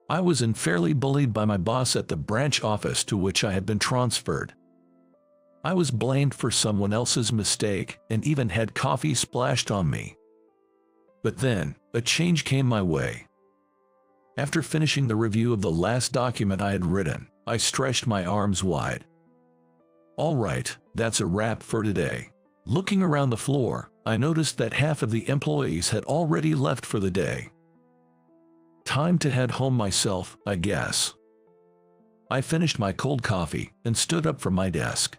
I was unfairly bullied by my boss at the branch office to which I had been transferred. I was blamed for someone else's mistake and even had coffee splashed on me. But then, a change came my way. After finishing the review of the last document I had written, I stretched my arms wide. All right, that's a wrap for today. Looking around the floor, I noticed that half of the employees had already left for the day. Time to head home myself, I guess. I finished my cold coffee and stood up from my desk.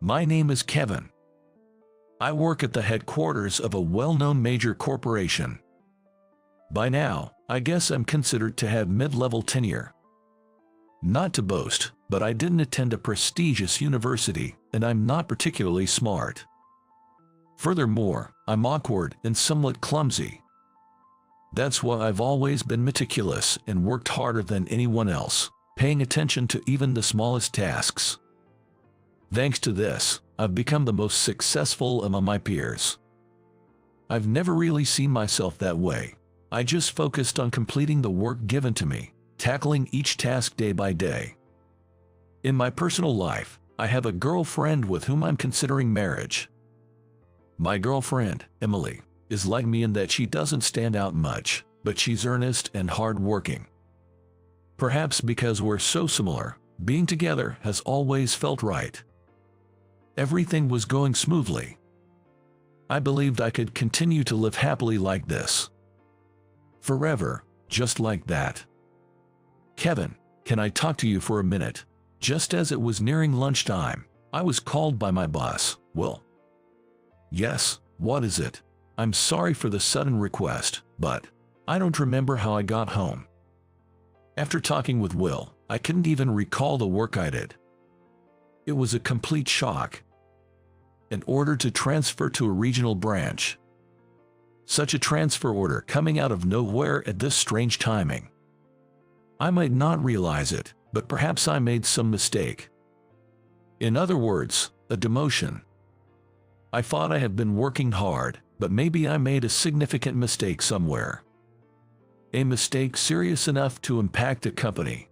My name is Kevin. I work at the headquarters of a well-known major corporation. By now, I guess I'm considered to have mid-level tenure. Not to boast, but I didn't attend a prestigious university, and I'm not particularly smart. Furthermore, I'm awkward and somewhat clumsy. That's why I've always been meticulous and worked harder than anyone else, paying attention to even the smallest tasks. Thanks to this, I've become the most successful among my peers. I've never really seen myself that way. I just focused on completing the work given to me, tackling each task day by day. In my personal life, I have a girlfriend with whom I'm considering marriage. My girlfriend, Emily, is like me in that she doesn't stand out much, but she's earnest and hard-working. Perhaps because we're so similar, being together has always felt right. Everything was going smoothly. I believed I could continue to live happily like this. Forever, just like that. Kevin, can I talk to you for a minute? Just as it was nearing lunchtime, I was called by my boss, Will. Yes, what is it? I'm sorry for the sudden request, but I don't remember how I got home. After talking with Will, I couldn't even recall the work I did. It was a complete shock. An order to transfer to a regional branch. Such a transfer order coming out of nowhere at this strange timing. I might not realize it, but perhaps I made some mistake. In other words, a demotion. I thought I had been working hard, but maybe I made a significant mistake somewhere. A mistake serious enough to impact a company.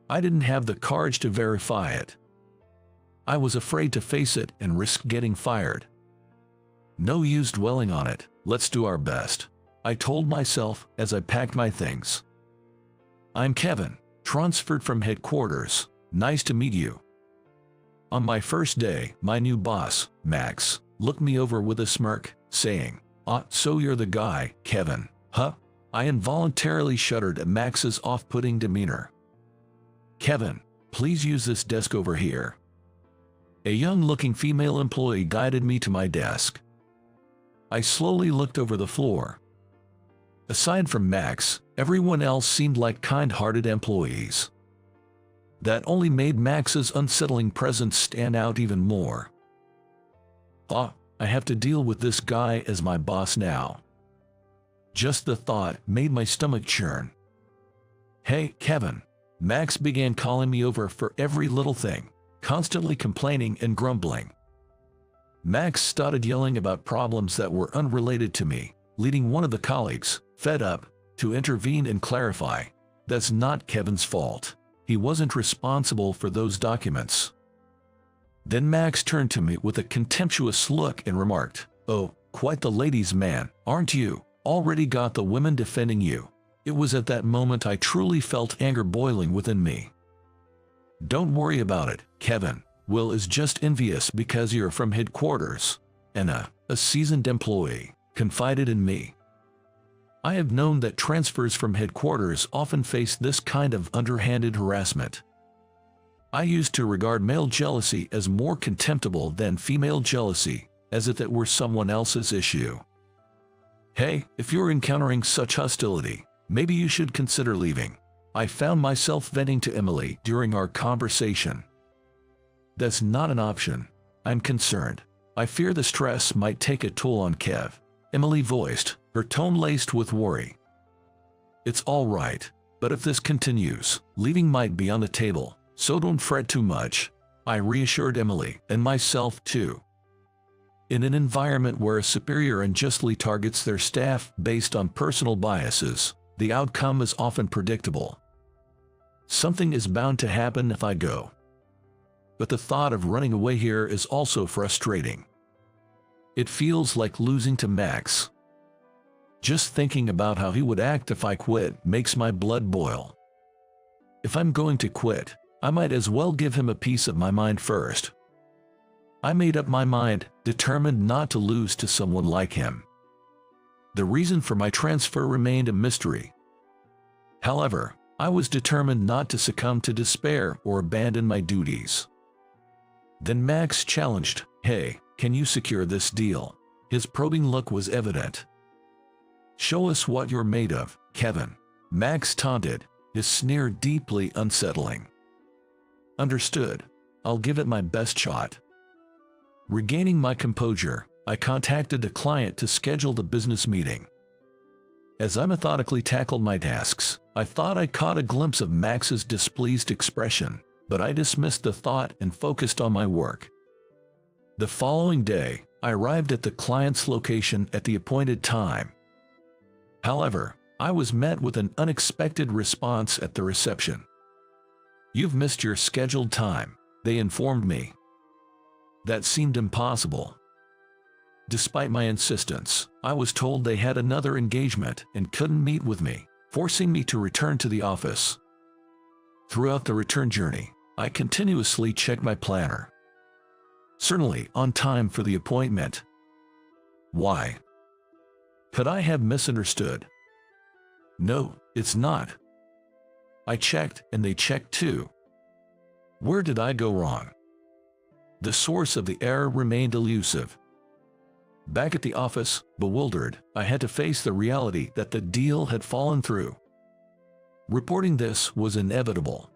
I didn't have the courage to verify it. I was afraid to face it and risk getting fired. No use dwelling on it, let's do our best, I told myself as I packed my things. I'm Kevin, transferred from headquarters, nice to meet you. On my first day, my new boss, Max, looked me over with a smirk, saying, so you're the guy, Kevin, huh? I involuntarily shuddered at Max's off-putting demeanor. Kevin, please use this desk over here. A young-looking female employee guided me to my desk. I slowly looked over the floor. Aside from Max, everyone else seemed like kind-hearted employees. That only made Max's unsettling presence stand out even more. I have to deal with this guy as my boss now. Just the thought made my stomach churn. Hey, Kevin. Max began calling me over for every little thing, constantly complaining and grumbling. Max started yelling about problems that were unrelated to me, leading one of the colleagues, fed up, to intervene and clarify. That's not Kevin's fault. He wasn't responsible for those documents. Then Max turned to me with a contemptuous look and remarked, "Oh, quite the ladies' man, aren't you? Already got the women defending you." It was at that moment I truly felt anger boiling within me. Don't worry about it, Kevin. Will is just envious because you're from headquarters, and a seasoned employee, confided in me. I have known that transfers from headquarters often face this kind of underhanded harassment. I used to regard male jealousy as more contemptible than female jealousy, as if it were someone else's issue. Hey, if you're encountering such hostility, maybe you should consider leaving. I found myself venting to Emily during our conversation. That's not an option. I'm concerned. I fear the stress might take a toll on Kev, Emily voiced, her tone laced with worry. It's all right, but if this continues, leaving might be on the table, so don't fret too much, I reassured Emily, and myself too. In an environment where a superior unjustly targets their staff based on personal biases, The outcome is often predictable. Something is bound to happen if I go. But the thought of running away here is also frustrating. It feels like losing to Max. Just thinking about how he would act if I quit makes my blood boil. If I'm going to quit, I might as well give him a piece of my mind first. I made up my mind, determined not to lose to someone like him. The reason for my transfer remained a mystery. However, I was determined not to succumb to despair or abandon my duties. Then Max challenged, "Hey, can you secure this deal?" His probing look was evident. "Show us what you're made of, Kevin," Max taunted, his sneer deeply unsettling. "Understood. I'll give it my best shot." Regaining my composure, I contacted the client to schedule the business meeting. As I methodically tackled my tasks, I thought I caught a glimpse of Max's displeased expression, but I dismissed the thought and focused on my work. The following day, I arrived at the client's location at the appointed time. However, I was met with an unexpected response at the reception. "You've missed your scheduled time," they informed me. That seemed impossible. Despite my insistence, I was told they had another engagement and couldn't meet with me, forcing me to return to the office. Throughout the return journey, I continuously checked my planner. Certainly on time for the appointment. Why? Could I have misunderstood? No, it's not. I checked and they checked too. Where did I go wrong? The source of the error remained elusive. Back at the office, bewildered, I had to face the reality that the deal had fallen through. Reporting this was inevitable.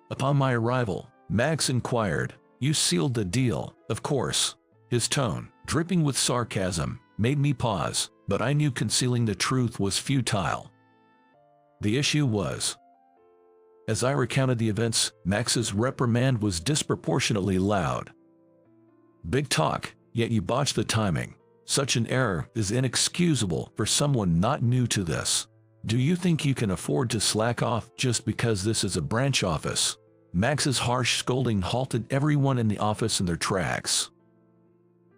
Upon my arrival, Max inquired, "You sealed the deal, of course." His tone, dripping with sarcasm, made me pause, but I knew concealing the truth was futile. The issue was, as I recounted the events, Max's reprimand was disproportionately loud. "Big talk, yet you botched the timing. Such an error is inexcusable for someone not new to this. Do you think you can afford to slack off just because this is a branch office?" Max's harsh scolding halted everyone in the office in their tracks.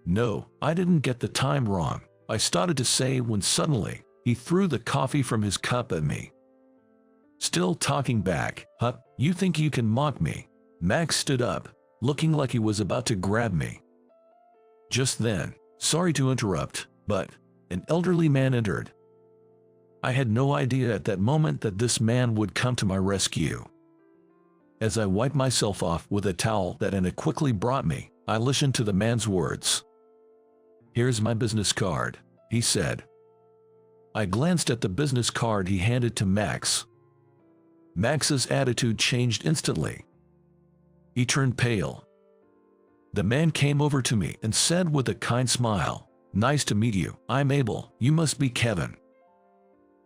"No, I didn't get the time wrong," I started to say when suddenly, he threw the coffee from his cup at me. Still talking back, "Huh, you think you can mock me?" Max stood up, looking like he was about to grab me. Just then, sorry to interrupt, but an elderly man entered. I had no idea at that moment that this man would come to my rescue. As I wiped myself off with a towel that Anna quickly brought me, I listened to the man's words. "Here's my business card," he said. I glanced at the business card he handed to Max. Max's attitude changed instantly. He turned pale. The man came over to me and said with a kind smile, "Nice to meet you. I'm Abel. You must be Kevin."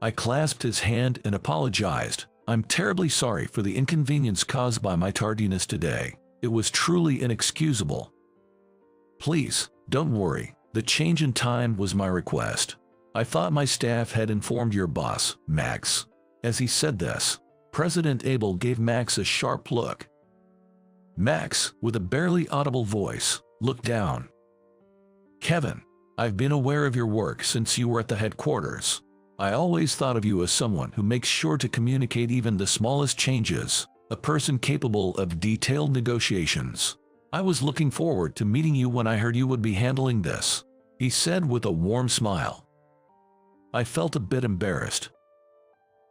I clasped his hand and apologized. "I'm terribly sorry for the inconvenience caused by my tardiness today. It was truly inexcusable." "Please, don't worry. The change in time was my request. I thought my staff had informed your boss, Max." As he said this, President Abel gave Max a sharp look. Max, with a barely audible voice, looked down. "Kevin, I've been aware of your work since you were at the headquarters. I always thought of you as someone who makes sure to communicate even the smallest changes, a person capable of detailed negotiations. I was looking forward to meeting you when I heard you would be handling this," he said with a warm smile. I felt a bit embarrassed.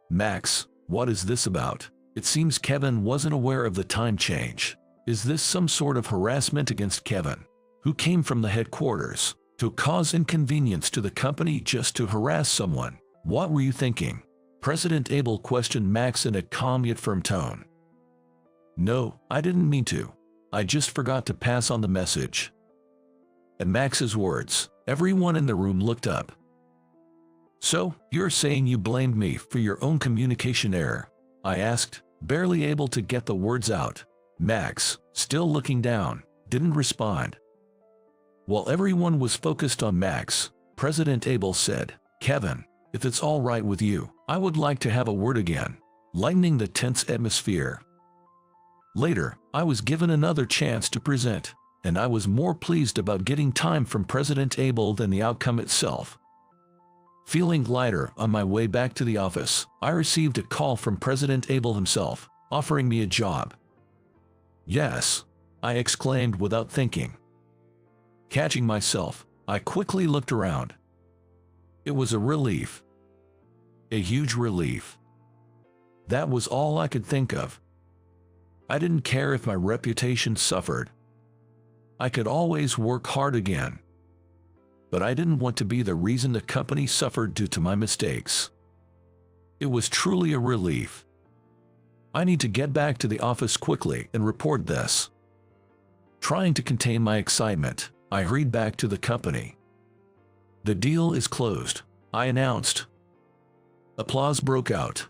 "Max, what is this about? It seems Kevin wasn't aware of the time change. Is this some sort of harassment against Kevin, who came from the headquarters to cause inconvenience to the company just to harass someone? What were you thinking?" President Abel questioned Max in a calm yet firm tone. "No, I didn't mean to. I just forgot to pass on the message." At Max's words, everyone in the room looked up. "So, you're saying you blamed me for your own communication error?" I asked, barely able to get the words out. Max, still looking down, didn't respond. While everyone was focused on Max, President Abel said, "Kevin, if it's all right with you, I would like to have a word again, lightening the tense atmosphere. Later, I was given another chance to present, and I was more pleased about getting time from President Abel than the outcome itself. Feeling lighter on my way back to the office, I received a call from President Abel himself, offering me a job. Yes, I exclaimed without thinking. Catching myself, I quickly looked around. It was a relief. A huge relief. That was all I could think of. I didn't care if my reputation suffered. I could always work hard again. But I didn't want to be the reason the company suffered due to my mistakes. It was truly a relief. I need to get back to the office quickly and report this. Trying to contain my excitement, I hurried back to the company. The deal is closed, I announced. Applause broke out.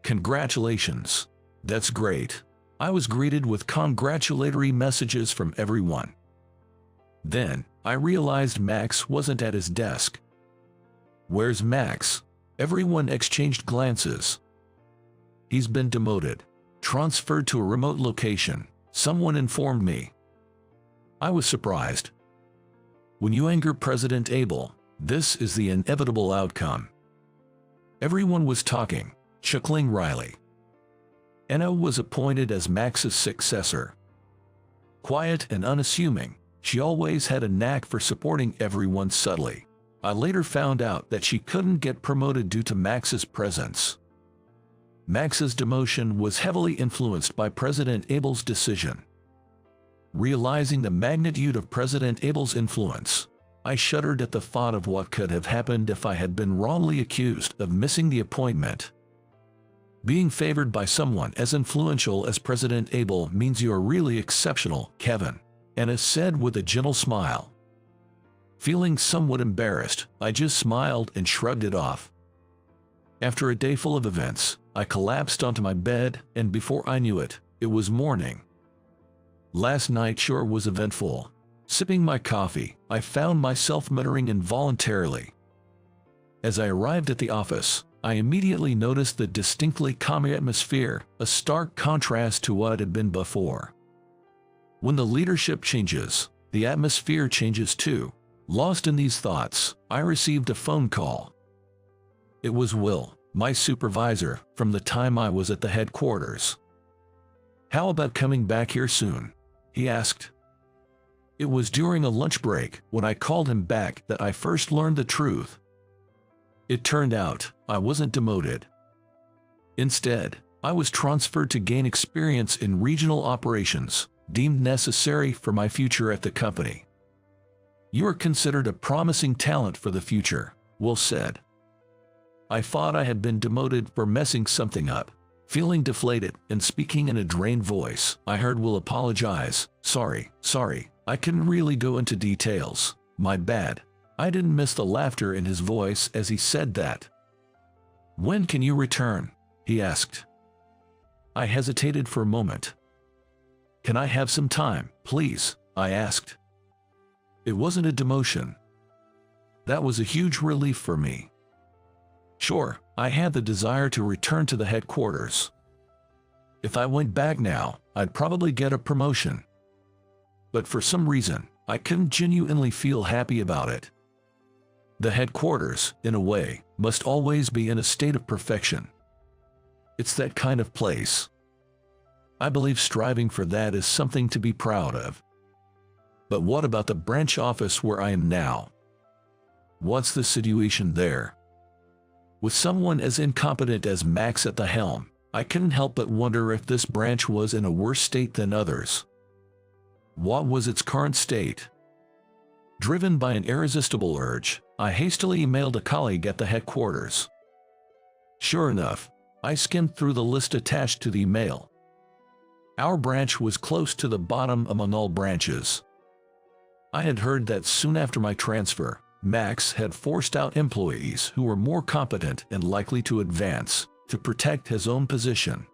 Congratulations. That's great. I was greeted with congratulatory messages from everyone. Then, I realized Max wasn't at his desk. Where's Max? Everyone exchanged glances. He's been demoted, transferred to a remote location, someone informed me. I was surprised. When you anger President Abel, this is the inevitable outcome. Everyone was talking, chuckling wryly. Anna was appointed as Max's successor. Quiet and unassuming, she always had a knack for supporting everyone subtly. I later found out that she couldn't get promoted due to Max's presence. Max's demotion was heavily influenced by President Abel's decision. Realizing the magnitude of President Abel's influence, I shuddered at the thought of what could have happened if I had been wrongly accused of missing the appointment. Being favored by someone as influential as President Abel means you're really exceptional, Kevin, Anna said with a gentle smile. Feeling somewhat embarrassed, I just smiled and shrugged it off. After a day full of events, I collapsed onto my bed, and before I knew it, it was morning. Last night sure was eventful. Sipping my coffee, I found myself muttering involuntarily. As I arrived at the office, I immediately noticed the distinctly calm atmosphere, a stark contrast to what had been before. When the leadership changes, the atmosphere changes too. Lost in these thoughts, I received a phone call. It was Will, my supervisor, from the time I was at the headquarters. "How about coming back here soon?" he asked. It was during a lunch break when I called him back that I first learned the truth. It turned out I wasn't demoted. Instead, I was transferred to gain experience in regional operations, deemed necessary for my future at the company. "You are considered a promising talent for the future," Will said. I thought I had been demoted for messing something up. Feeling deflated and speaking in a drained voice, I heard Will apologize. Sorry, I couldn't really go into details. My bad." I didn't miss the laughter in his voice as he said that. "When can you return?" he asked. I hesitated for a moment. "Can I have some time, please?" I asked. It wasn't a demotion. That was a huge relief for me. Sure, I had the desire to return to the headquarters. If I went back now, I'd probably get a promotion. But for some reason, I couldn't genuinely feel happy about it. The headquarters, in a way, must always be in a state of perfection. It's that kind of place. I believe striving for that is something to be proud of. But what about the branch office where I am now? What's the situation there? With someone as incompetent as Max at the helm, I couldn't help but wonder if this branch was in a worse state than others. What was its current state? Driven by an irresistible urge, I hastily emailed a colleague at the headquarters. Sure enough, I skimmed through the list attached to the email. Our branch was close to the bottom among all branches. I had heard that soon after my transfer, Max had forced out employees who were more competent and likely to advance, to protect his own position.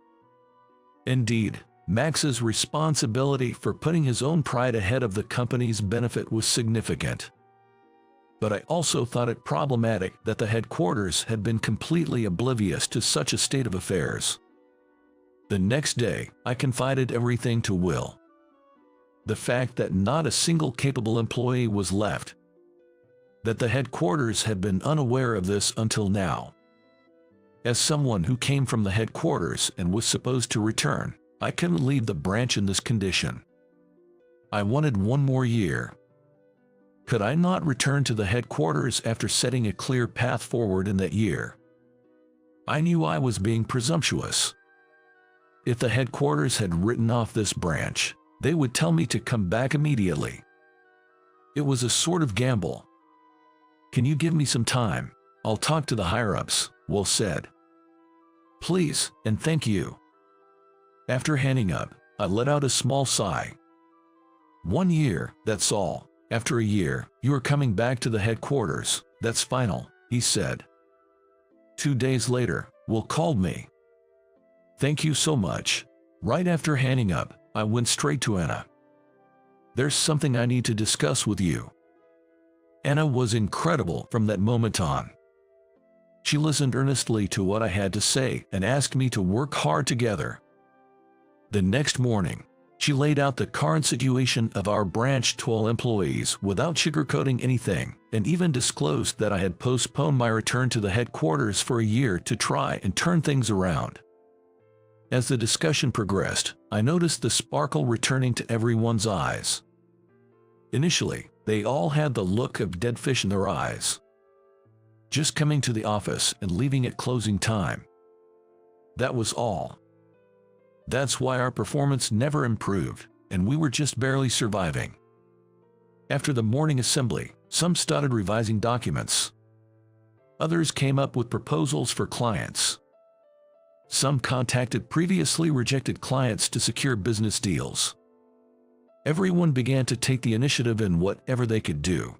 Indeed, Max's responsibility for putting his own pride ahead of the company's benefit was significant. but I also thought it problematic that the headquarters had been completely oblivious to such a state of affairs. The next day, I confided everything to Will. The fact that not a single capable employee was left. That the headquarters had been unaware of this until now. As someone who came from the headquarters and was supposed to return, I couldn't leave the branch in this condition. I wanted one more year. Could I not return to the headquarters after setting a clear path forward in that year? I knew I was being presumptuous. If the headquarters had written off this branch, they would tell me to come back immediately. It was a sort of gamble. "Can you give me some time? I'll talk to the higher-ups," Will said. "Please, and thank you." After hanging up, I let out a small sigh. 1 year, that's all. After a year, you are coming back to the headquarters. That's final, he said. 2 days later, Will called me. "Thank you so much." Right after hanging up, I went straight to Anna. "There's something I need to discuss with you." Anna was incredible from that moment on. She listened earnestly to what I had to say and asked me to work hard together. The next morning, she laid out the current situation of our branch to all employees without sugarcoating anything, and even disclosed that I had postponed my return to the headquarters for a year to try and turn things around. As the discussion progressed, I noticed the sparkle returning to everyone's eyes. Initially, they all had the look of dead fish in their eyes. Just coming to the office and leaving at closing time. That was all. That's why our performance never improved, and we were just barely surviving. After the morning assembly, some started revising documents. Others came up with proposals for clients. Some contacted previously rejected clients to secure business deals. Everyone began to take the initiative in whatever they could do.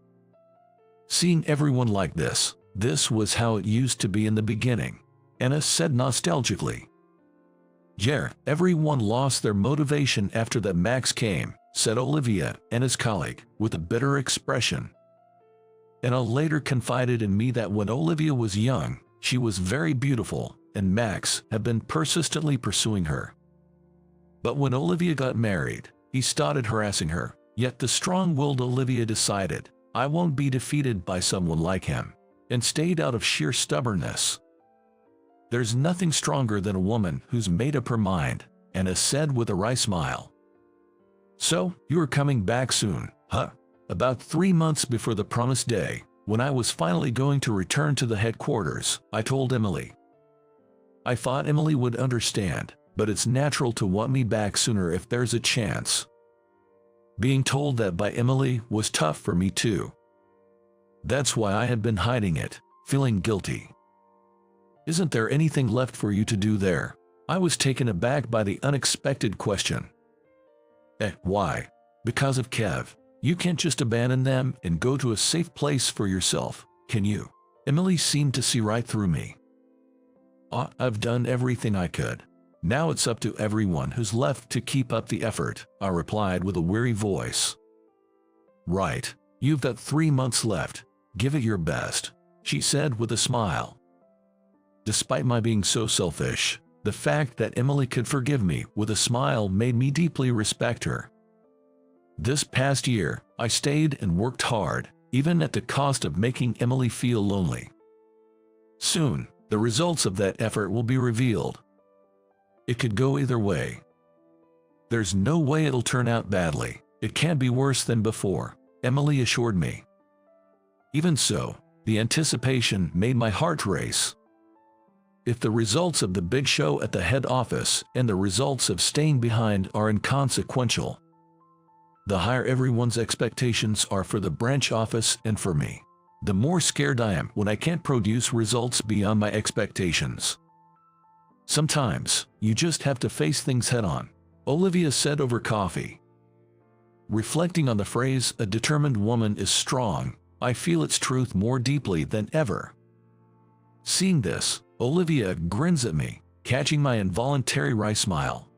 Seeing everyone like this was how it used to be in the beginning, Anna said nostalgically. "Yeah, everyone lost their motivation after that Max came," said Olivia, Anna's colleague, with a bitter expression. Anna later confided in me that when Olivia was young, she was very beautiful, and Max had been persistently pursuing her. But when Olivia got married, he started harassing her, yet the strong-willed Olivia decided, "I won't be defeated by someone like him," and stayed out of sheer stubbornness. "There's nothing stronger than a woman who's made up her mind," Anna said with a wry smile. "So, you are coming back soon, huh?" About 3 months before the promised day, when I was finally going to return to the headquarters, I told Emily. I thought Emily would understand, but it's natural to want me back sooner if there's a chance. Being told that by Emily was tough for me too. That's why I had been hiding it, feeling guilty. "Isn't there anything left for you to do there?" I was taken aback by the unexpected question. Why? Because of Kev. You can't just abandon them and go to a safe place for yourself, can you? Emily seemed to see right through me. "I've done everything I could. Now it's up to everyone who's left to keep up the effort," I replied with a weary voice. "Right. You've got 3 months left. Give it your best," she said with a smile. Despite my being so selfish, the fact that Emily could forgive me with a smile made me deeply respect her. This past year, I stayed and worked hard, even at the cost of making Emily feel lonely. Soon, the results of that effort will be revealed. It could go either way. There's no way it'll turn out badly. It can't be worse than before, Emily assured me. Even so, the anticipation made my heart race. If the results of the big show at the head office and the results of staying behind are inconsequential, the higher everyone's expectations are for the branch office and for me, the more scared I am when I can't produce results beyond my expectations. Sometimes, you just have to face things head-on, Olivia said over coffee. Reflecting on the phrase, "a determined woman is strong," I feel its truth more deeply than ever. Seeing this, Olivia grins at me, catching my involuntary wry smile.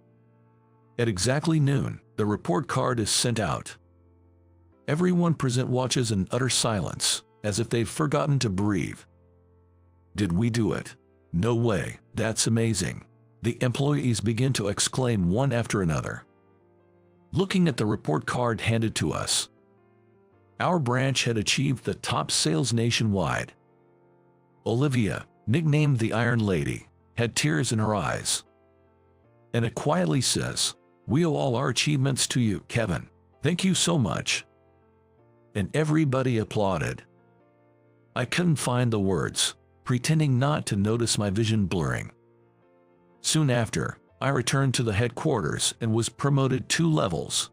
At exactly noon, the report card is sent out. Everyone present watches in utter silence, as if they've forgotten to breathe. Did we do it? No way, that's amazing. The employees begin to exclaim one after another. Looking at the report card handed to us, our branch had achieved the top sales nationwide. Olivia, nicknamed the Iron Lady, had tears in her eyes. And it quietly says, "We owe all our achievements to you, Kevin. Thank you so much." And everybody applauded. I couldn't find the words, pretending not to notice my vision blurring. Soon after, I returned to the headquarters and was promoted 2 levels.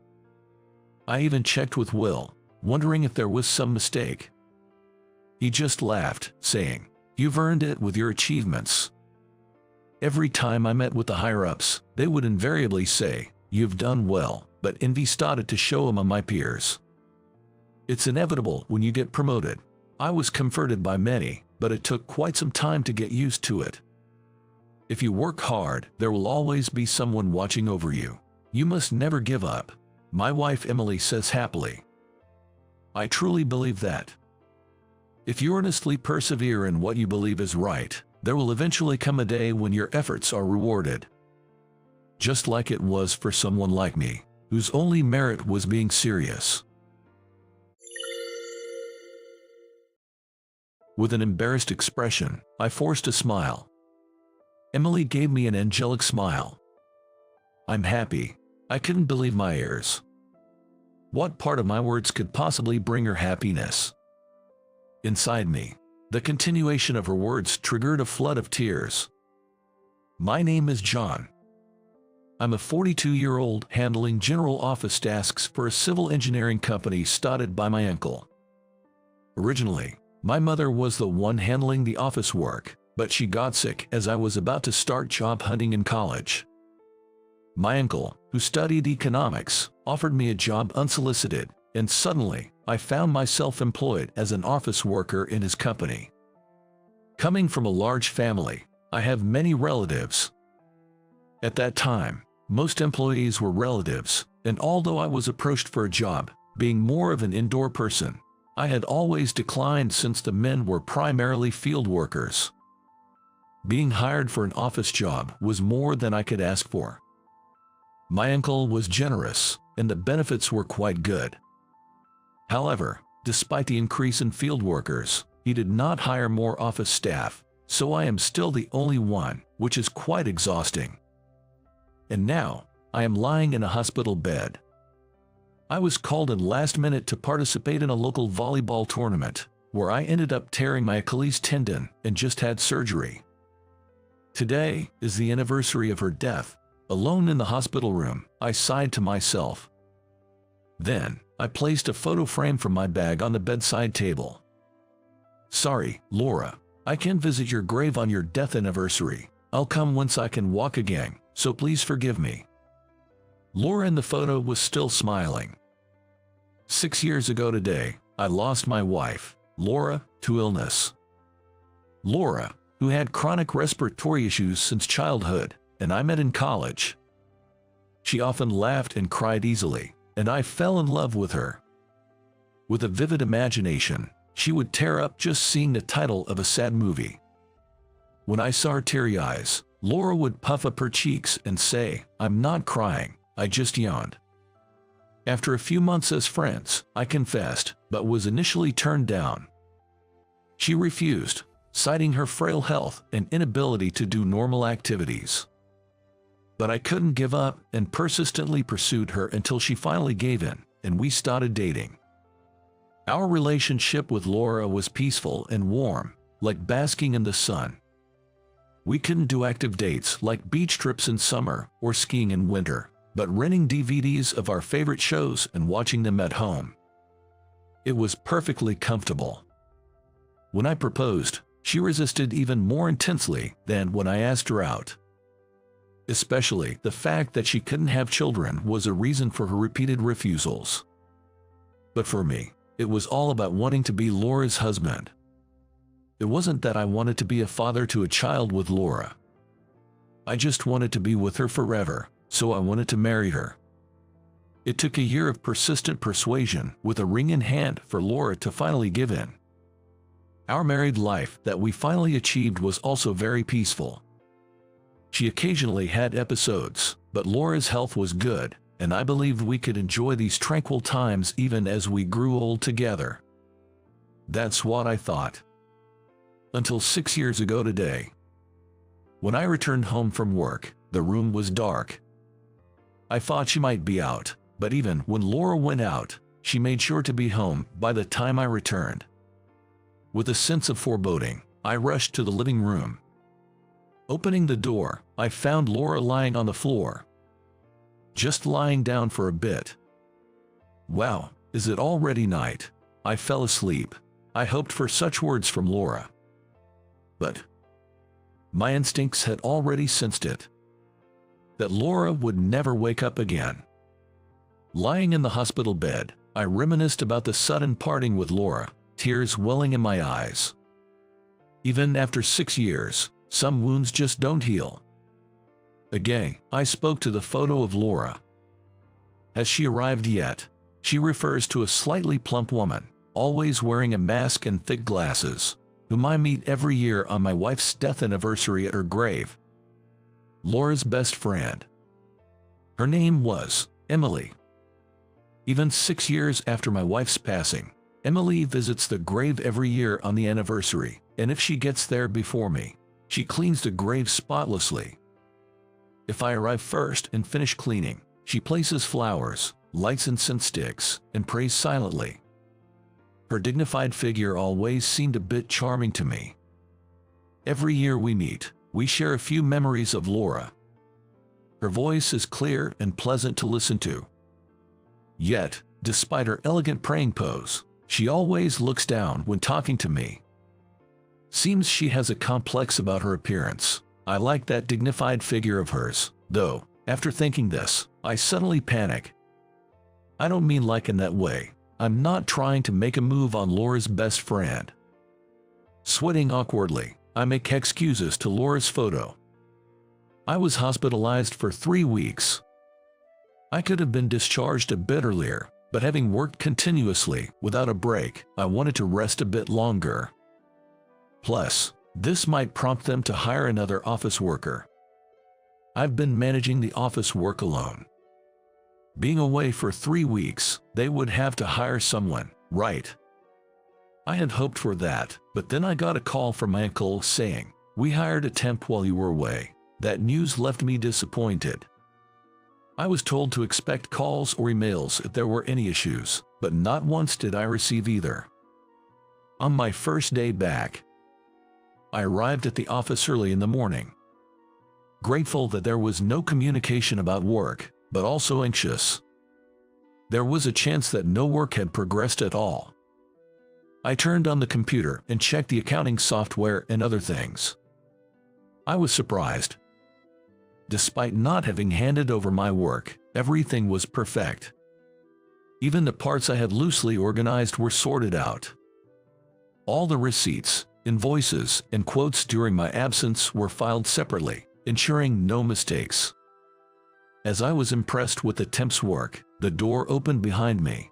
I even checked with Will, wondering if there was some mistake. He just laughed, saying, "You've earned it with your achievements." Every time I met with the higher-ups, they would invariably say, "You've done well," but envy started to show among my peers. It's inevitable when you get promoted. I was comforted by many, but it took quite some time to get used to it. If you work hard, there will always be someone watching over you. You must never give up, my wife Emily says happily. I truly believe that. If you earnestly persevere in what you believe is right, there will eventually come a day when your efforts are rewarded. Just like it was for someone like me, whose only merit was being serious. With an embarrassed expression, I forced a smile. Emily gave me an angelic smile. I'm happy. I couldn't believe my ears. What part of my words could possibly bring her happiness? Inside me, the continuation of her words triggered a flood of tears. My name is John. I'm a 42-year-old handling general office tasks for a civil engineering company started by my uncle. Originally, my mother was the one handling the office work, but she got sick as I was about to start job hunting in college. My uncle, who studied economics, offered me a job unsolicited, and suddenly, I found myself employed as an office worker in his company. Coming from a large family, I have many relatives. At that time, most employees were relatives, and although I was approached for a job, being more of an indoor person, I had always declined since the men were primarily field workers. Being hired for an office job was more than I could ask for. My uncle was generous, and the benefits were quite good. However, despite the increase in field workers, he did not hire more office staff, so I am still the only one, which is quite exhausting. And now, I am lying in a hospital bed. I was called in last minute to participate in a local volleyball tournament, where I ended up tearing my Achilles tendon and just had surgery. Today is the anniversary of her death. Alone in the hospital room, I sighed to myself. Then, I placed a photo frame from my bag on the bedside table. Sorry, Laura, I can't visit your grave on your death anniversary. I'll come once I can walk again, so please forgive me. Laura in the photo was still smiling. 6 years ago today, I lost my wife, Laura, to illness. Laura, who had chronic respiratory issues since childhood, and I met in college. She often laughed and cried easily, and I fell in love with her. With a vivid imagination, she would tear up just seeing the title of a sad movie. When I saw her teary eyes, Laura would puff up her cheeks and say, "I'm not crying, I just yawned." After a few months as friends, I confessed, but was initially turned down. She refused, citing her frail health and inability to do normal activities. But I couldn't give up and persistently pursued her until she finally gave in, and we started dating. Our relationship with Laura was peaceful and warm, like basking in the sun. We couldn't do active dates like beach trips in summer or skiing in winter, but renting DVDs of our favorite shows and watching them at home. It was perfectly comfortable. When I proposed, she resisted even more intensely than when I asked her out. Especially the fact that she couldn't have children was a reason for her repeated refusals. But for me, it was all about wanting to be Laura's husband. It wasn't that I wanted to be a father to a child with Laura. I just wanted to be with her forever, so I wanted to marry her. It took a year of persistent persuasion with a ring in hand for Laura to finally give in. Our married life that we finally achieved was also very peaceful. She occasionally had episodes, but Laura's health was good, and I believed we could enjoy these tranquil times even as we grew old together. That's what I thought. Until 6 years ago today. When I returned home from work, the room was dark. I thought she might be out, but even when Laura went out, she made sure to be home by the time I returned. With a sense of foreboding, I rushed to the living room. Opening the door, I found Laura lying on the floor. Just lying down for a bit. Wow, is it already night? I fell asleep. I hoped for such words from Laura. But my instincts had already sensed it. That Laura would never wake up again. Lying in the hospital bed, I reminisced about the sudden parting with Laura, tears welling in my eyes. Even after 6 years, some wounds just don't heal. Again, I spoke to the photo of Laura. Has she arrived yet? She refers to a slightly plump woman, always wearing a mask and thick glasses, whom I meet every year on my wife's death anniversary at her grave. Laura's best friend. Her name was Emily. Even 6 years after my wife's passing, Emily visits the grave every year on the anniversary, and if she gets there before me, she cleans the grave spotlessly. If I arrive first and finish cleaning, she places flowers, lights incense sticks, and prays silently. Her dignified figure always seemed a bit charming to me. Every year we meet, we share a few memories of Laura. Her voice is clear and pleasant to listen to. Yet, despite her elegant praying pose, she always looks down when talking to me. Seems she has a complex about her appearance. I like that dignified figure of hers, though, after thinking this, I suddenly panic. I don't mean like in that way. I'm not trying to make a move on Laura's best friend. Sweating awkwardly, I make excuses to Laura's photo. I was hospitalized for 3 weeks. I could have been discharged a bit earlier, but having worked continuously, without a break, I wanted to rest a bit longer. Plus, this might prompt them to hire another office worker. I've been managing the office work alone. Being away for 3 weeks, they would have to hire someone, right? I had hoped for that, but then I got a call from my uncle saying, "We hired a temp while you were away." That news left me disappointed. I was told to expect calls or emails if there were any issues, but not once did I receive either. On my first day back, I arrived at the office early in the morning. Grateful that there was no communication about work, but also anxious. There was a chance that no work had progressed at all. I turned on the computer and checked the accounting software and other things. I was surprised. Despite not having handed over my work, everything was perfect. Even the parts I had loosely organized were sorted out. All the receipts, invoices, and quotes during my absence were filed separately, ensuring no mistakes. As I was impressed with the temp's work, the door opened behind me.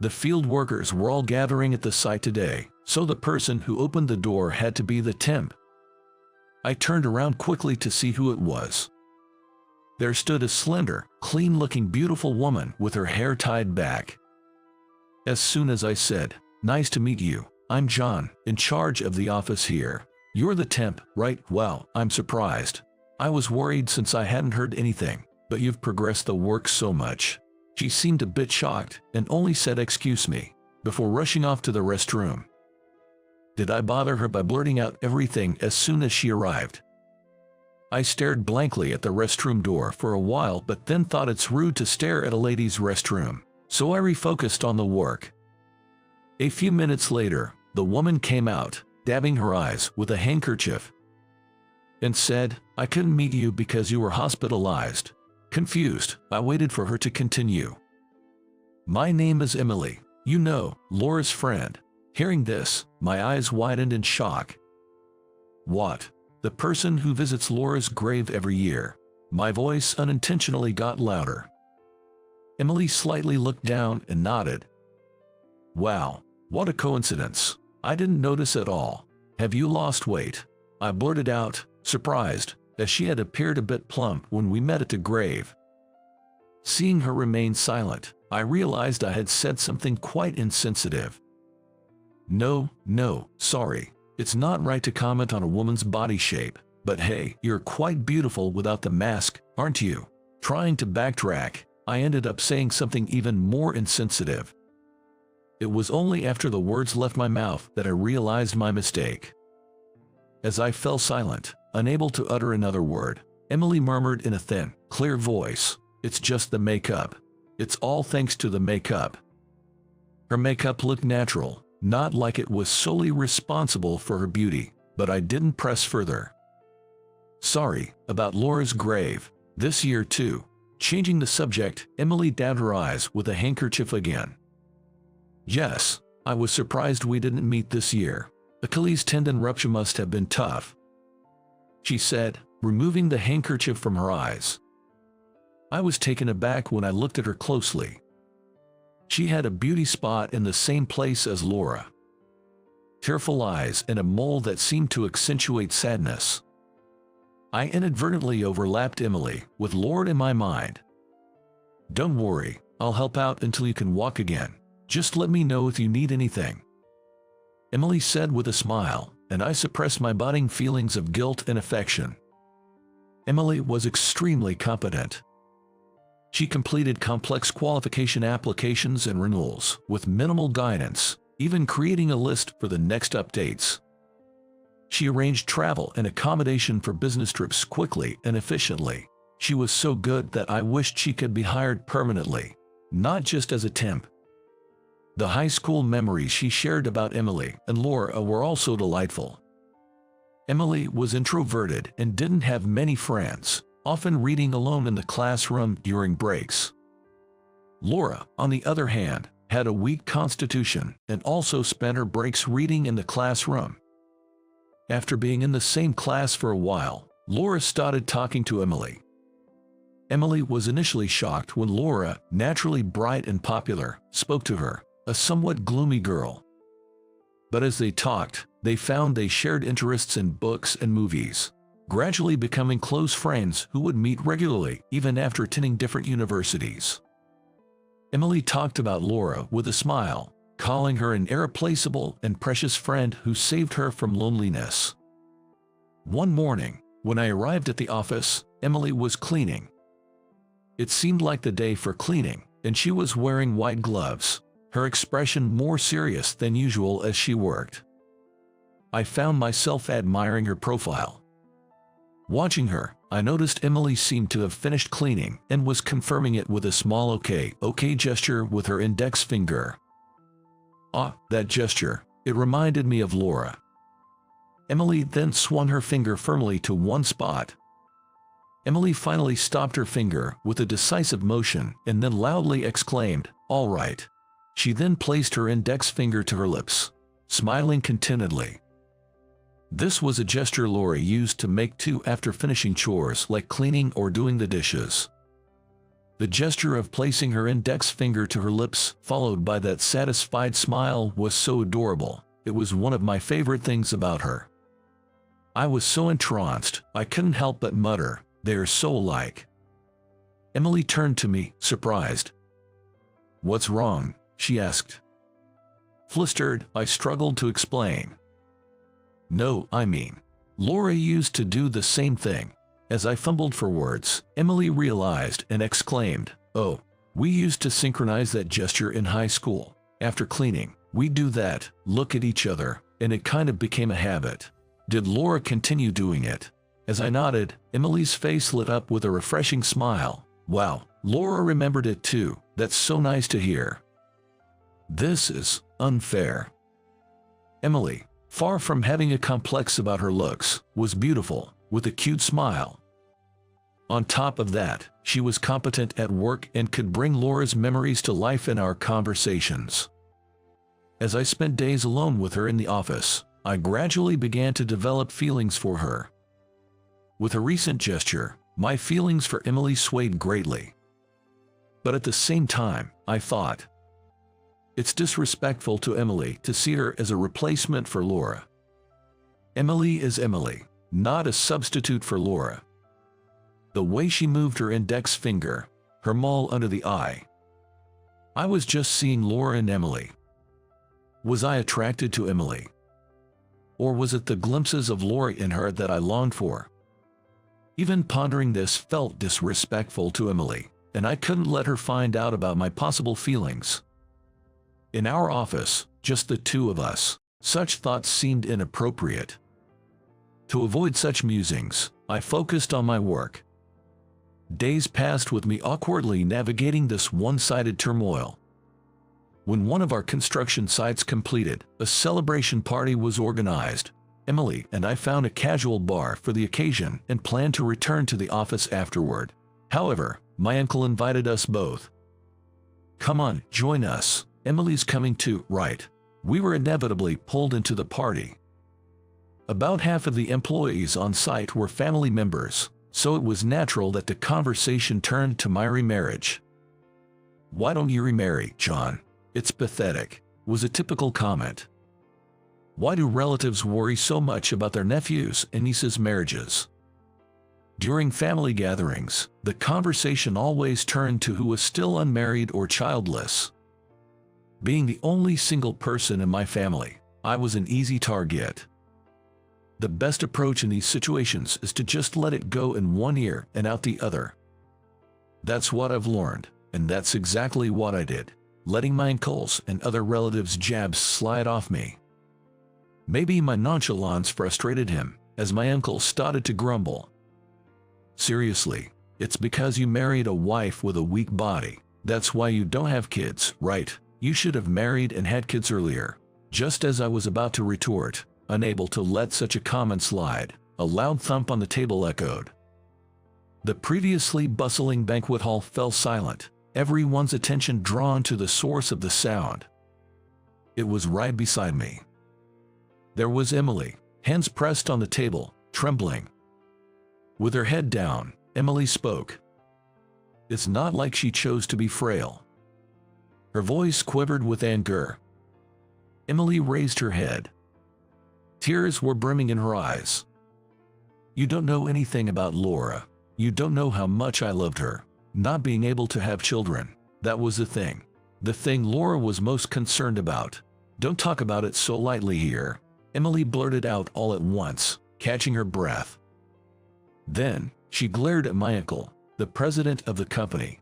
The field workers were all gathering at the site today, so the person who opened the door had to be the temp. I turned around quickly to see who it was. There stood a slender, clean-looking beautiful woman with her hair tied back. As soon as I said, "Nice to meet you, I'm John, in charge of the office here. You're the temp, right? Well, I'm surprised. I was worried since I hadn't heard anything, but you've progressed the work so much." She seemed a bit shocked and only said "excuse me" before rushing off to the restroom. Did I bother her by blurting out everything as soon as she arrived? I stared blankly at the restroom door for a while, but then thought it's rude to stare at a ladies' restroom, so I refocused on the work. A few minutes later, the woman came out, dabbing her eyes with a handkerchief, and said, "I couldn't meet you because you were hospitalized." Confused, I waited for her to continue. "My name is Emily, you know, Laura's friend." Hearing this, my eyes widened in shock. "What? The person who visits Laura's grave every year?" My voice unintentionally got louder. Emily slightly looked down and nodded. "Wow, what a coincidence. I didn't notice at all. Have you lost weight? I blurted out, surprised, as she had appeared a bit plump when we met at the grave. Seeing her remain silent, I realized I had said something quite insensitive. No, sorry. It's not right to comment on a woman's body shape, but hey, you're quite beautiful without the mask, aren't you? Trying to backtrack, I ended up saying something even more insensitive. It was only after the words left my mouth that I realized my mistake. As I fell silent, unable to utter another word, Emily murmured in a thin, clear voice, "It's just the makeup. It's all thanks to the makeup." Her makeup looked natural, not like it was solely responsible for her beauty, but I didn't press further. Sorry, about Laura's grave, this year too. Changing the subject, Emily dabbed her eyes with a handkerchief again. Yes, I was surprised we didn't meet this year. Achilles tendon rupture must have been tough, she said, removing the handkerchief from her eyes. I was taken aback when I looked at her closely. She had a beauty spot in the same place as Laura. Tearful eyes and a mole that seemed to accentuate sadness. I inadvertently overlapped Emily with Lord in my mind. Don't worry, I'll help out until you can walk again. Just let me know if you need anything, Emily said with a smile, and I suppressed my budding feelings of guilt and affection. Emily was extremely competent. She completed complex qualification applications and renewals with minimal guidance, even creating a list for the next updates. She arranged travel and accommodation for business trips quickly and efficiently. She was so good that I wished she could be hired permanently, not just as a temp. The high school memories she shared about Emily and Laura were also delightful. Emily was introverted and didn't have many friends, often reading alone in the classroom during breaks. Laura, on the other hand, had a weak constitution and also spent her breaks reading in the classroom. After being in the same class for a while, Laura started talking to Emily. Emily was initially shocked when Laura, naturally bright and popular, spoke to her, a somewhat gloomy girl. But as they talked, they found they shared interests in books and movies, gradually becoming close friends who would meet regularly even after attending different universities. Emily talked about Laura with a smile, calling her an irreplaceable and precious friend who saved her from loneliness. One morning, when I arrived at the office, Emily was cleaning. It seemed like the day for cleaning, and she was wearing white gloves, her expression more serious than usual as she worked. I found myself admiring her profile. Watching her, I noticed Emily seemed to have finished cleaning and was confirming it with a small okay gesture with her index finger. Ah, that gesture, it reminded me of Laura. Emily then swung her finger firmly to one spot. Emily finally stopped her finger with a decisive motion and then loudly exclaimed, "All right." She then placed her index finger to her lips, smiling contentedly. This was a gesture Laura used to make too after finishing chores like cleaning or doing the dishes. The gesture of placing her index finger to her lips, followed by that satisfied smile, was so adorable. It was one of my favorite things about her. I was so entranced, I couldn't help but mutter, "They're so alike." Emily turned to me, surprised. "What's wrong?" she asked. Flustered, I struggled to explain. "No, I mean, Laura used to do the same thing." As I fumbled for words, Emily realized and exclaimed, "Oh, we used to synchronize that gesture in high school. After cleaning, we'd do that, look at each other, and it kind of became a habit." Did Laura continue doing it? As I nodded, Emily's face lit up with a refreshing smile. "Wow, Laura remembered it too. That's so nice to hear." "This is unfair." Emily, far from having a complex about her looks, was beautiful, with a cute smile. On top of that, she was competent at work and could bring Laura's memories to life in our conversations. As I spent days alone with her in the office, I gradually began to develop feelings for her. With a recent gesture, my feelings for Emily swayed greatly. But at the same time, I thought, It's disrespectful to Emily to see her as a replacement for Laura. Emily is Emily, not a substitute for Laura. The way she moved her index finger, her mole under the eye. I was just seeing Laura and Emily. Was I attracted to Emily? Or was it the glimpses of Laura in her that I longed for? Even pondering this felt disrespectful to Emily, and I couldn't let her find out about my possible feelings. In our office, just the two of us, such thoughts seemed inappropriate. To avoid such musings, I focused on my work. Days passed with me awkwardly navigating this one-sided turmoil. When one of our construction sites completed, a celebration party was organized. Emily and I found a casual bar for the occasion and planned to return to the office afterward. However, my uncle invited us both. "Come on, join us. Emily's coming too, right?" We were inevitably pulled into the party. About half of the employees on site were family members, so it was natural that the conversation turned to my remarriage. "Why don't you remarry, John? It's pathetic," was a typical comment. Why do relatives worry so much about their nephews' and nieces' marriages? During family gatherings, the conversation always turned to who was still unmarried or childless. Being the only single person in my family, I was an easy target. The best approach in these situations is to just let it go in one ear and out the other. That's what I've learned, and that's exactly what I did, letting my uncles and other relatives' jabs slide off me. Maybe my nonchalance frustrated him, as my uncle started to grumble. "Seriously, it's because you married a wife with a weak body. That's why you don't have kids, right? You should have married and had kids earlier." Just as I was about to retort, unable to let such a comment slide, a loud thump on the table echoed. The previously bustling banquet hall fell silent, everyone's attention drawn to the source of the sound. It was right beside me. There was Emily, hands pressed on the table, trembling. With her head down, Emily spoke. It's not like she chose to be frail. Her voice quivered with anger. Emily raised her head. Tears were brimming in her eyes. "You don't know anything about Laura. You don't know how much I loved her. Not being able to have children, that was the thing. The thing Laura was most concerned about. Don't talk about it so lightly here," Emily blurted out all at once, catching her breath. Then, she glared at my uncle, the president of the company.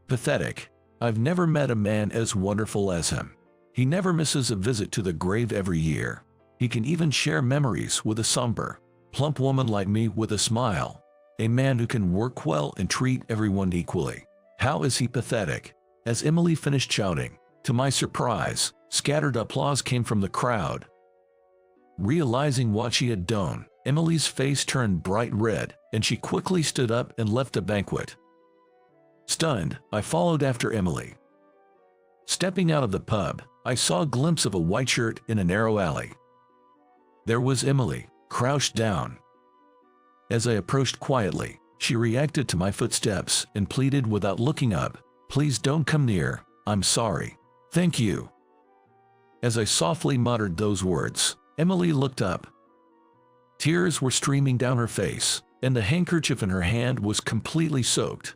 "Pathetic. I've never met a man as wonderful as him. He never misses a visit to the grave every year. He can even share memories with a somber, plump woman like me with a smile. A man who can work well and treat everyone equally. How is he pathetic?" As Emily finished shouting, to my surprise, scattered applause came from the crowd. Realizing what she had done, Emily's face turned bright red, and she quickly stood up and left the banquet. Stunned, I followed after Emily. Stepping out of the pub, I saw a glimpse of a white shirt in a narrow alley. There was Emily, crouched down. As I approached quietly, she reacted to my footsteps and pleaded without looking up, "Please don't come near, I'm sorry." "Thank you." As I softly muttered those words, Emily looked up. Tears were streaming down her face, and the handkerchief in her hand was completely soaked.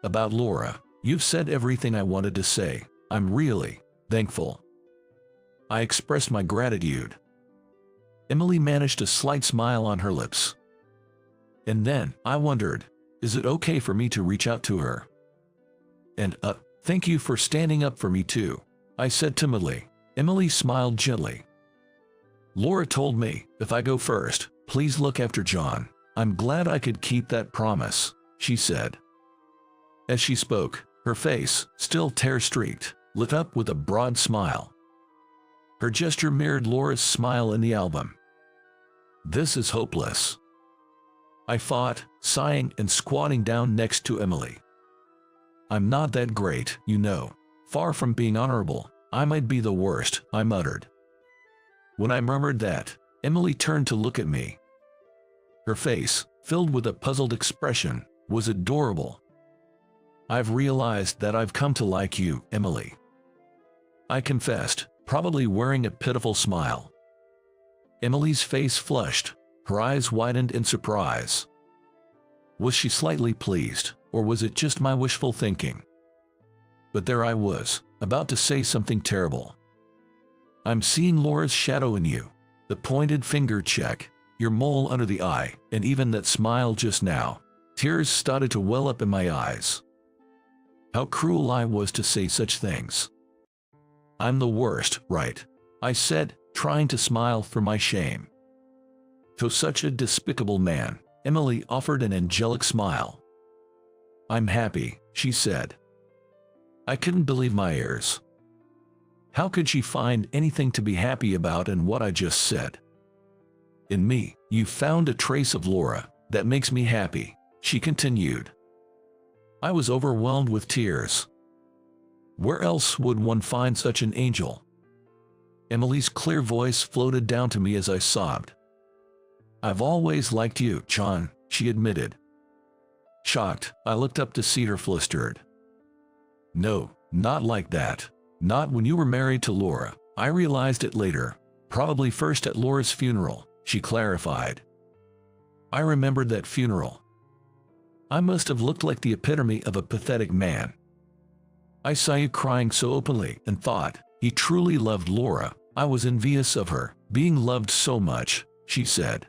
"About Laura, you've said everything I wanted to say. I'm really thankful." I expressed my gratitude. Emily managed a slight smile on her lips. And then, I wondered, is it okay for me to reach out to her? And, thank you for standing up for me too," I said timidly. Emily smiled gently. "Laura told me, if I go first, please look after John. I'm glad I could keep that promise," she said. As she spoke, her face, still tear-streaked, lit up with a broad smile. Her gesture mirrored Laura's smile in the album. "This is hopeless," I thought, sighing and squatting down next to Emily. "I'm not that great, you know. Far from being honorable, I might be the worst," I muttered. When I murmured that, Emily turned to look at me. Her face, filled with a puzzled expression, was adorable. "I've realized that I've come to like you, Emily. I confessed, probably wearing a pitiful smile. Emily's face flushed, her eyes widened in surprise. Was she slightly pleased, or was it just my wishful thinking? But there I was, about to say something terrible. I'm seeing Laura's shadow in you. The pointed finger check, your mole under the eye, and even that smile just now. Tears started to well up in my eyes. How cruel I was to say such things. I'm the worst, right? I said, trying to smile through my shame. To such a despicable man, Emily offered an angelic smile. I'm happy, she said. I couldn't believe my ears. How could she find anything to be happy about in what I just said? In me, you found a trace of Laura that makes me happy, she continued. I was overwhelmed with tears. Where else would one find such an angel? Emily's clear voice floated down to me as I sobbed. I've always liked you, John, she admitted. Shocked, I looked up to see her flustered. No, not like that. Not when you were married to Laura. I realized it later, probably first at Laura's funeral, she clarified. I remembered that funeral. I must have looked like the epitome of a pathetic man. I saw you crying so openly and thought, he truly loved Laura. I was envious of her, being loved so much, she said.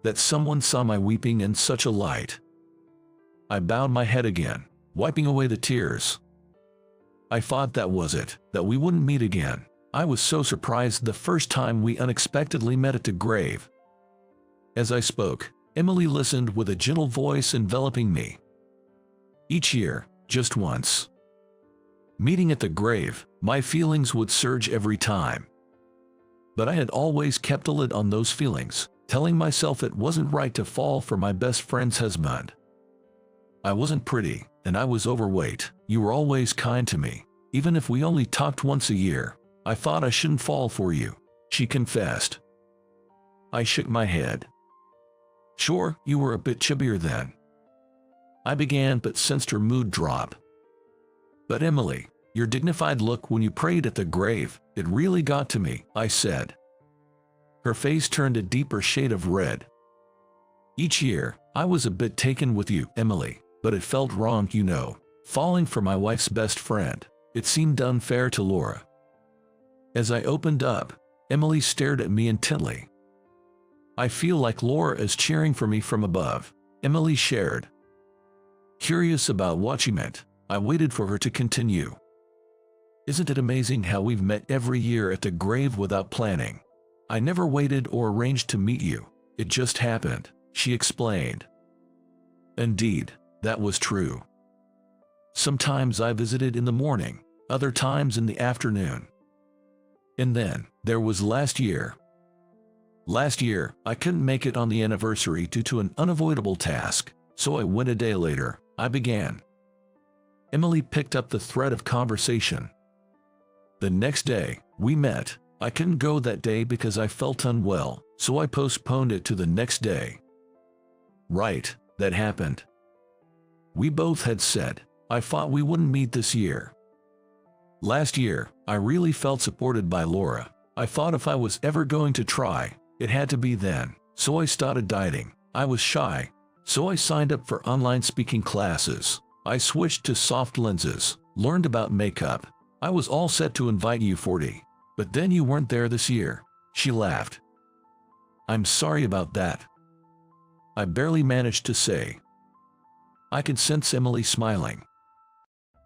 That someone saw my weeping in such a light. I bowed my head again, wiping away the tears. I thought that was it, that we wouldn't meet again. I was so surprised the first time we unexpectedly met at the grave. As I spoke, Emily listened with a gentle voice enveloping me. Each year, just once. Meeting at the grave, my feelings would surge every time. But I had always kept a lid on those feelings, telling myself it wasn't right to fall for my best friend's husband. I wasn't pretty, and I was overweight. You were always kind to me. Even if we only talked once a year, I thought I shouldn't fall for you, she confessed. I shook my head. Sure, you were a bit chubbier then. I began but sensed her mood drop. But Emily, your dignified look when you prayed at the grave, it really got to me, I said. Her face turned a deeper shade of red. Each year, I was a bit taken with you, Emily, but it felt wrong, you know, falling for my wife's best friend. It seemed unfair to Laura. As I opened up, Emily stared at me intently. I feel like Laura is cheering for me from above, Emily shared. Curious about what she meant, I waited for her to continue. Isn't it amazing how we've met every year at the grave without planning? I never waited or arranged to meet you. It just happened, she explained. Indeed, that was true. Sometimes I visited in the morning, other times in the afternoon. And then, there was last year. Last year, I couldn't make it on the anniversary due to an unavoidable task, so I went a day later. I began. Emily picked up the thread of conversation. The next day, we met. I couldn't go that day because I felt unwell, so I postponed it to the next day. Right, that happened. We both had said, I thought we wouldn't meet this year. Last year, I really felt supported by Laura. I thought if I was ever going to try, it had to be then, so I started dieting. I was shy, so I signed up for online speaking classes. I switched to soft lenses, learned about makeup. I was all set to invite you 40. But then you weren't there this year, she laughed. I'm sorry about that. I barely managed to say. I could sense Emily smiling.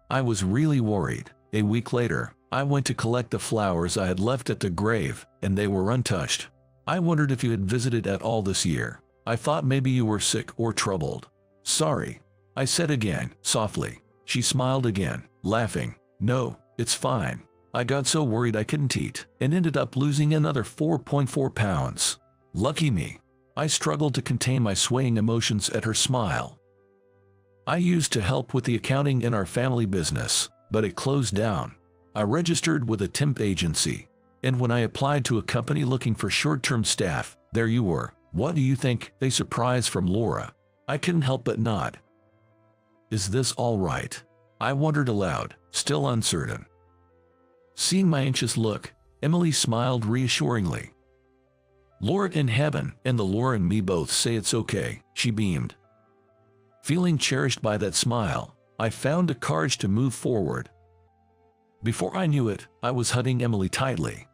I was really worried. A week later, I went to collect the flowers I had left at the grave, and they were untouched. I wondered if you had visited at all this year. I thought maybe you were sick or troubled. Sorry, I said again, softly. She smiled again, laughing. No, it's fine. I got so worried I couldn't eat, and ended up losing another 4.4 pounds. Lucky me. I struggled to contain my swaying emotions at her smile. I used to help with the accounting in our family business, but it closed down. I registered with a temp agency, and when I applied to a company looking for short-term staff, there you were. What do you think? A surprise from Laura. I couldn't help but nod. Is this all right? I wondered aloud, still uncertain. Seeing my anxious look, Emily smiled reassuringly. "Laura in heaven and the Laura and me both say it's okay," she beamed. Feeling cherished by that smile, I found the courage to move forward. Before I knew it, I was hugging Emily tightly.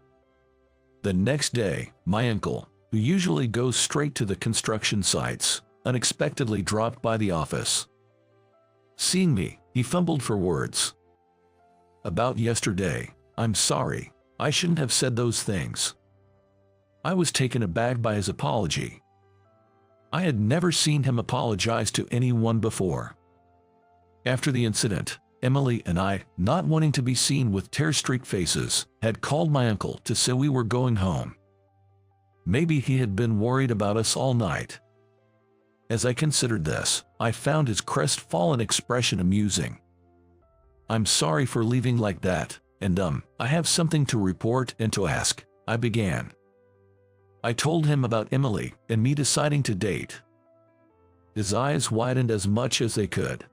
The next day, my uncle, who usually goes straight to the construction sites, unexpectedly dropped by the office. Seeing me, he fumbled for words. "About yesterday, I'm sorry. I shouldn't have said those things." I was taken aback by his apology. I had never seen him apologize to anyone before. After the incident, Emily and I, not wanting to be seen with tear-streaked faces, had called my uncle to say we were going home. Maybe he had been worried about us all night. As I considered this, I found his crestfallen expression amusing. "I'm sorry for leaving like that, and I have something to report and to ask," I began. I told him about Emily and me deciding to date. His eyes widened as much as they could.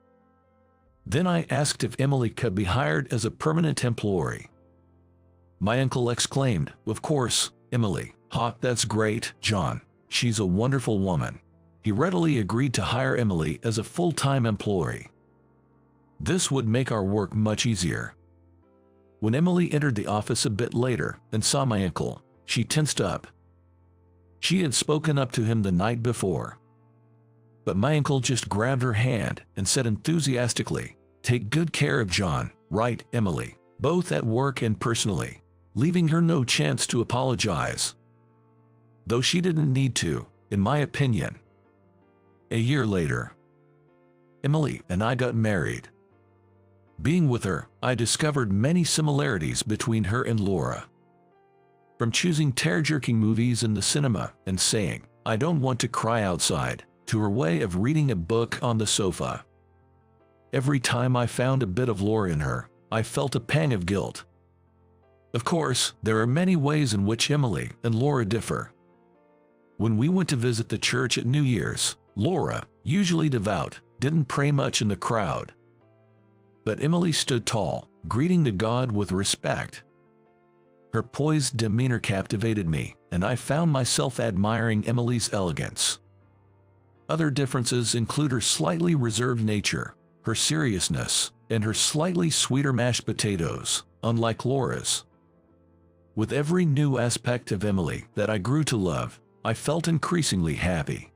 Then I asked if Emily could be hired as a permanent employee. My uncle exclaimed, "Of course, Emily. That's great, John. She's a wonderful woman." He readily agreed to hire Emily as a full-time employee. This would make our work much easier. When Emily entered the office a bit later and saw my uncle, she tensed up. She had spoken up to him the night before. But my uncle just grabbed her hand and said enthusiastically, "Take good care of John, right, Emily, both at work and personally," leaving her no chance to apologize. Though she didn't need to, in my opinion. A year later, Emily and I got married. Being with her, I discovered many similarities between her and Laura. From choosing tear-jerking movies in the cinema and saying, "I don't want to cry outside," to her way of reading a book on the sofa. Every time I found a bit of Laura in her, I felt a pang of guilt. Of course, there are many ways in which Emily and Laura differ. When we went to visit the church at New Year's, Laura, usually devout, didn't pray much in the crowd. But Emily stood tall, greeting the God with respect. Her poised demeanor captivated me, and I found myself admiring Emily's elegance. Other differences include her slightly reserved nature, her seriousness, and her slightly sweeter mashed potatoes, unlike Laura's. With every new aspect of Emily that I grew to love, I felt increasingly happy.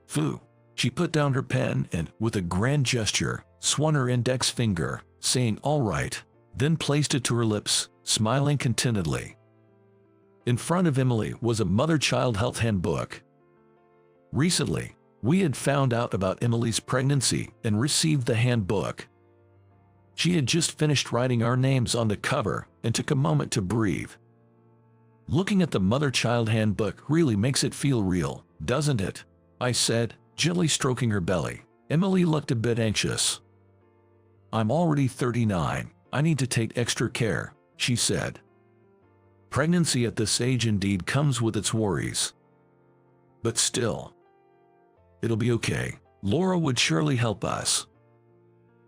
"Phew." She put down her pen and, with a grand gesture, swung her index finger, saying "all right," then placed it to her lips, smiling contentedly. In front of Emily was a mother-child health handbook. Recently, we had found out about Emily's pregnancy and received the handbook. She had just finished writing our names on the cover and took a moment to breathe. "Looking at the mother-child handbook really makes it feel real, doesn't it?" I said, gently stroking her belly. Emily looked a bit anxious. "I'm already 39. I need to take extra care," she said. "Pregnancy at this age indeed comes with its worries. But still, it'll be okay. Laura would surely help us,"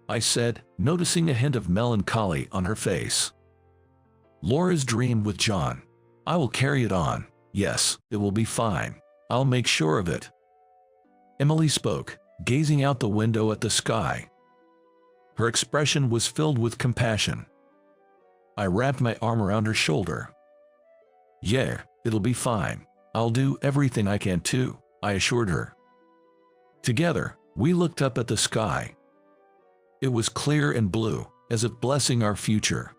I said, noticing a hint of melancholy on her face. "Laura's dream with John. I will carry it on. Yes, it will be fine. I'll make sure of it." Emily spoke, gazing out the window at the sky. Her expression was filled with compassion. I wrapped my arm around her shoulder. "Yeah, it'll be fine. I'll do everything I can too," I assured her. Together, we looked up at the sky. It was clear and blue, as if blessing our future.